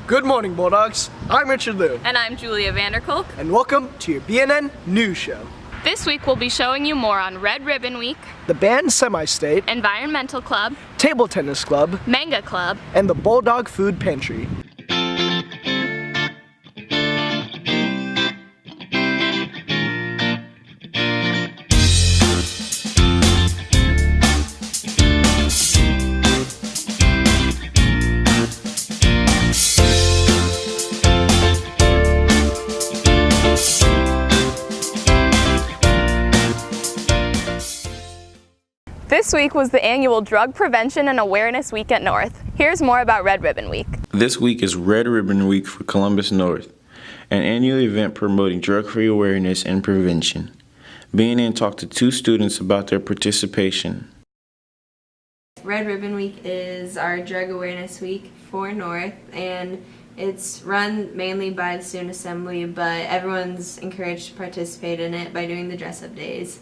Good morning, Bulldogs. I'm Richard Liu. And I'm Julia Vanderkolk. And welcome to your BNN News Show. This week we'll be showing you more on Red Ribbon Week, the band Semi-State, Environmental Club, Table Tennis Club, Manga Club, and the Bulldog Food Pantry. This week was the annual Drug Prevention and Awareness Week at North. Here's more about Red Ribbon Week. This week is Red Ribbon Week for Columbus North, an annual event promoting drug-free awareness and prevention. BNN talked to two students about their participation. Red Ribbon Week is our drug awareness week for North, and it's run mainly by the Student Assembly, but everyone's encouraged to participate in it by doing the dress-up days.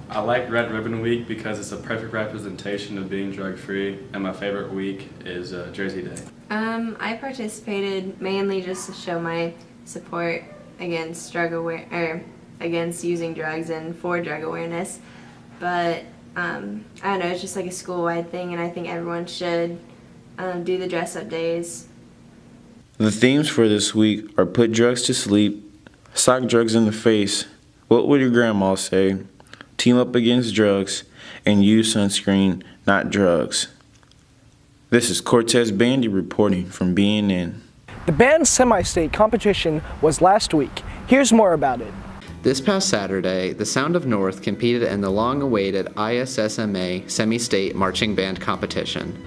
I like Red Ribbon Week because it's a perfect representation of being drug-free, and my favorite week is Jersey Day. I participated mainly just to show my support against against using drugs and for drug awareness. But I don't know, it's just like a school-wide thing, and I think everyone should do the dress-up days. The themes for this week are put drugs to sleep, sock drugs in the face, what would your grandma say, team up against drugs, and use sunscreen, not drugs. This is Cortez Bandy reporting from BNN. The band Semi-State competition was last week. Here's more about it. This past Saturday, the Sound of North competed in the long-awaited ISSMA Semi-State Marching Band competition.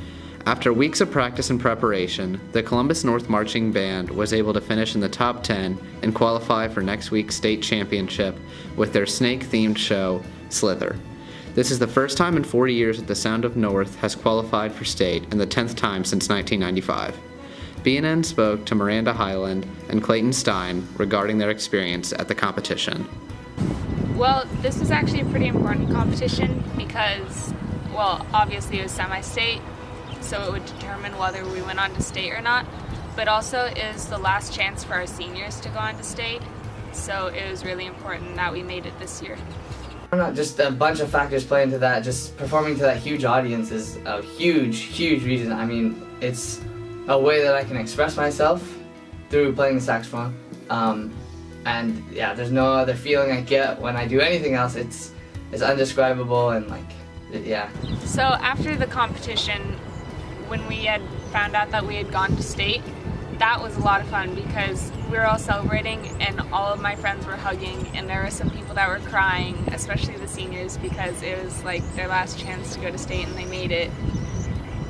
After weeks of practice and preparation, the Columbus North Marching Band was able to finish in the top 10 and qualify for next week's state championship with their snake-themed show, Slither. This is the first time in 40 years that the Sound of North has qualified for state and the 10th time since 1995. BNN spoke to Miranda Highland and Clayton Stein regarding their experience at the competition. Well, this was actually a pretty important competition because, well, obviously it was semi-state, so it would determine whether we went on to state or not, but also is the last chance for our seniors to go on to state, so it was really important that we made it this year. Just a bunch of factors play into that. Just performing to that huge audience is a huge reason. I mean, it's a way that I can express myself through playing the saxophone. And yeah, there's no other feeling I get when I do anything else. It's undescribable and yeah. So after the competition, when we had found out that we had gone to state, that was a lot of fun because we were all celebrating and all of my friends were hugging, and there were some people that were crying, especially the seniors, because it was like their last chance to go to state and they made it.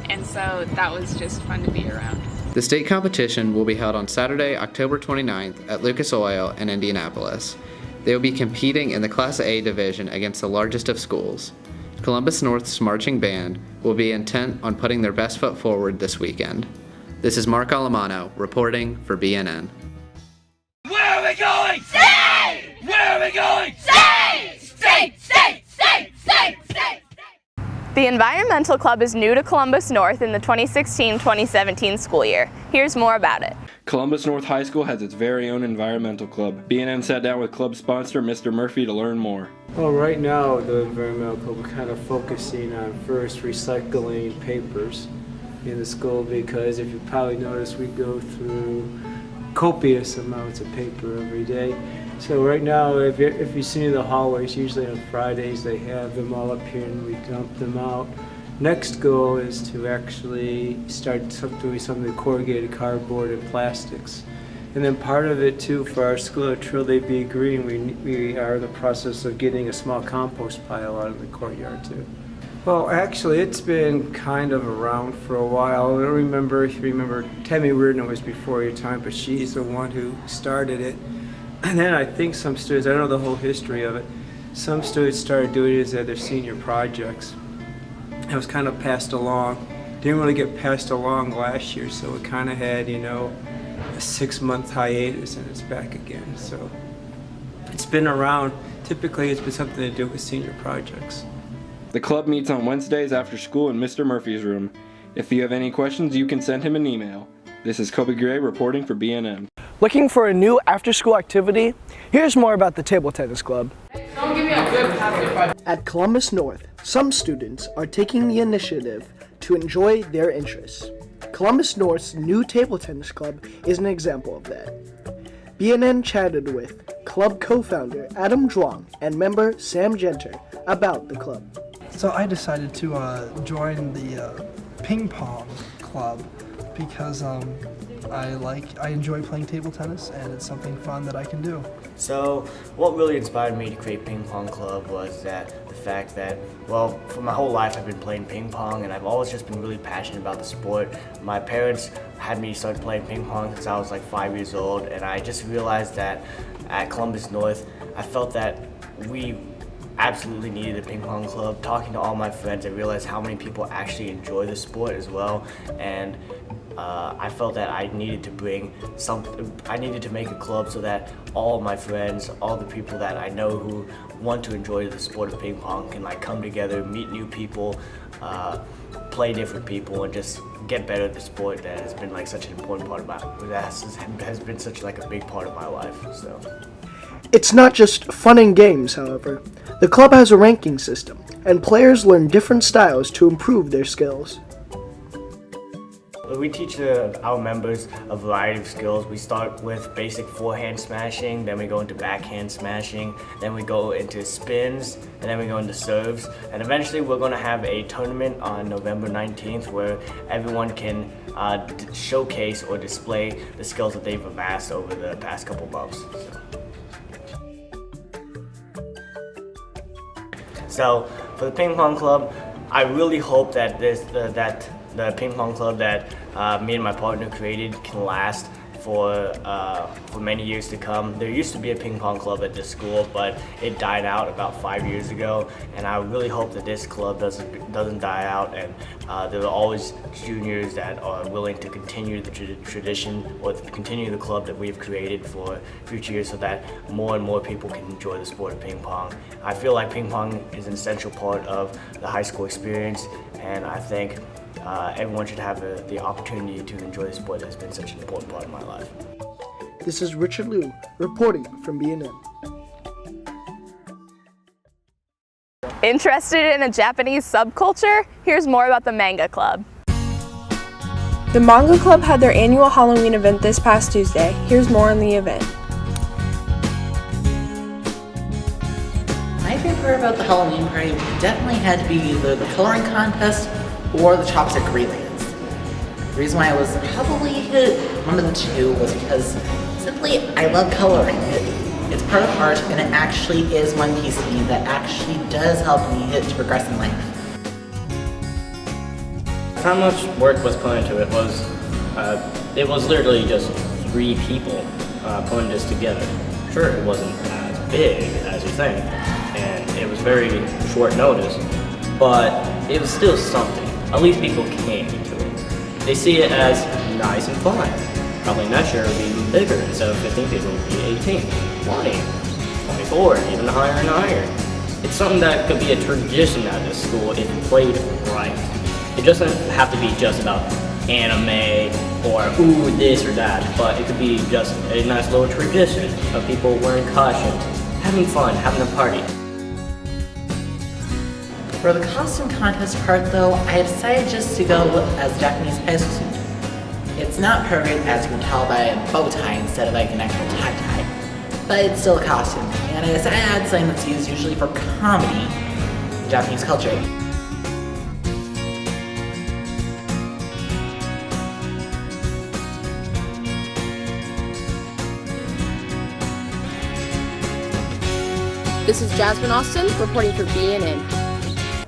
And so that was just fun to be around. The state competition will be held on Saturday, October 29th at Lucas Oil in Indianapolis. They will be competing in the Class A division against the largest of schools. Columbus North's marching band will be intent on putting their best foot forward this weekend. This is Mark Alamano reporting for BNN. Where are we going? State! Where are we going? State! State! State! State! State! State! The Environmental Club is new to Columbus North in the 2016-2017 school year. Here's more about it. Columbus North High School has its very own environmental club. BNN sat down with club sponsor Mr. Murphy to learn more. Well, right now the environmental club is kind of focusing on first recycling papers in the school, because if you probably notice, we go through copious amounts of paper every day. So right now, if you see the hallways, usually on Fridays they have them all up here and we dump them out. Next goal is to actually start doing some of the corrugated cardboard and plastics. And then part of it too, for our school at Trilday B. Green, we are in the process of getting a small compost pile out of the courtyard too. Well, actually, it's been kind of around for a while. I don't remember if you remember, Tammy Reardon was before your time, but she's the one who started it. And then I think some students, I don't know the whole history of it, some students started doing it as their senior projects. It was kind of passed along. Didn't really get passed along last year, so it kind of had, you know, a 6-month hiatus and it's back again. So it's been around. Typically, it's been something to do with senior projects. The club meets on Wednesdays after school in Mr. Murphy's room. If you have any questions, you can send him an email. This is Kobe Gray reporting for BNN. Looking for a new after-school activity? Here's more about the Table Tennis Club. At Columbus North, some students are taking the initiative to enjoy their interests. Columbus North's new Table Tennis Club is an example of that. BNN chatted with club co-founder Adam Zhuang and member Sam Genter about the club. So I decided to join the ping pong club because I enjoy playing table tennis and it's something fun that I can do. So what really inspired me to create Ping Pong Club was the fact that, well, for my whole life I've been playing ping pong and I've always just been really passionate about the sport. My parents had me start playing ping pong since I was like 5 years old, and I just realized that at Columbus North I felt that we absolutely needed a ping pong club. Talking to all my friends, I realized how many people actually enjoy the sport as well, and I felt that I needed to make a club so that all of my friends, all the people that I know who want to enjoy the sport of ping pong can like come together, meet new people, play different people, and just get better at the sport that has been like such an important part of has been such like a big part of my life. So. It's not just fun and games, however. The club has a ranking system, and players learn different styles to improve their skills. We teach our members a variety of skills. We start with basic forehand smashing, then we go into backhand smashing, then we go into spins, and then we go into serves. And eventually we're going to have a tournament on November 19th where everyone can showcase or display the skills that they've amassed over the past couple months. So for the ping pong club, I really hope that the ping pong club that me and my partner created can last for many years to come. There used to be a ping pong club at this school, but it died out about 5 years ago, and I really hope that this club doesn't die out, and there are always juniors that are willing to continue the tradition or continue the club that we've created for future years so that more and more people can enjoy the sport of ping pong. I feel like ping pong is an essential part of the high school experience, and I think everyone should have the opportunity to enjoy the sport that's been such an important part of my life. This is Richard Liu reporting from BNN. Interested in a Japanese subculture? Here's more about the Manga Club. The Manga Club had their annual Halloween event this past Tuesday. Here's more on the event. My favorite part about the Halloween party definitely had to be either the coloring contest or the chopstick relays. The reason why I was probably hit one of the two was because simply I love coloring. It's part of art, and it actually is one piece of me that actually does help me to progress in life. How much work was put into it was literally just 3 people putting this together. Sure, it wasn't as big as you think, and it was very short notice, but it was still something. At least people came to it. They see it as nice and fun. Probably next year it'll be even bigger. Instead of 15 people, it'll be 18, 20, 24, even higher and higher. It's something that could be a tradition at this school if played right. It doesn't have to be just about anime or ooh this or that, but it could be just a nice little tradition of people wearing costumes, having fun, having a party. For the costume contest part though, I decided just to go as a Japanese high school student. It's not perfect, as you can tell by a bow tie instead of like an actual tie, but it's still a costume. And I decided to add something that's used usually for comedy in Japanese culture. This is Jasmine Austin reporting for BNN.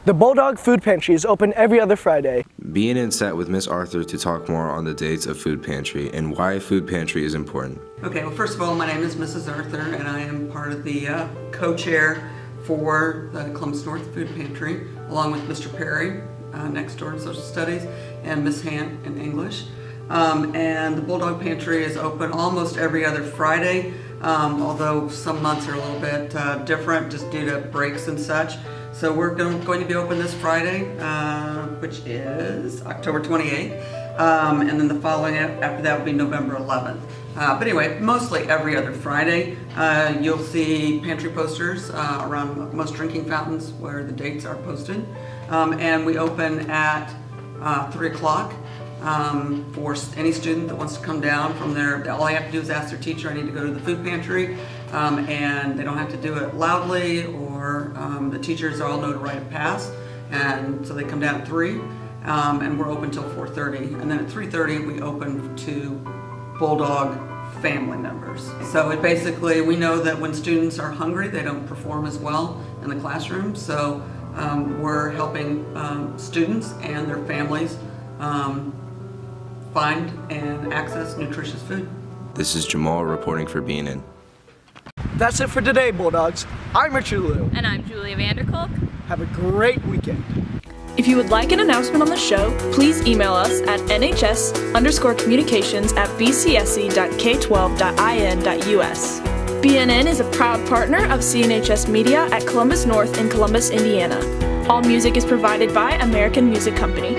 The Bulldog Food Pantry is open every other Friday. BNN sat with Miss Arthur to talk more on the dates of Food Pantry and why Food Pantry is important. Okay, well first of all, my name is Mrs. Arthur and I am part of the co-chair for the Columbus North Food Pantry, along with Mr. Perry, next door in Social Studies, and Miss Hant in English. And the Bulldog Pantry is open almost every other Friday, although some months are a little bit different just due to breaks and such. So we're going to be open this Friday, which is October 28th. And then the following after that will be November 11th. But anyway, mostly every other Friday, you'll see pantry posters around most drinking fountains where the dates are posted. And we open at 3 o'clock for any student that wants to come down from there. All they have to do is ask their teacher, I need to go to the food pantry, and they don't have to do it loudly, or the teachers all know to write a pass, and so they come down at 3, and we're open till 4:30, and then at 3:30 we open to Bulldog family members. So it basically, we know that when students are hungry, they don't perform as well in the classroom, so we're helping students and their families find and access nutritious food. This is Jamal reporting for BNN. That's it for today, Bulldogs. I'm Richard Liu. And I'm Julia Vanderkolk. Have a great weekend. If you would like an announcement on the show, please email us at nhs_communications@bcsc.k12.in.us. BNN is a proud partner of CNHS Media at Columbus North in Columbus, Indiana. All music is provided by American Music Company.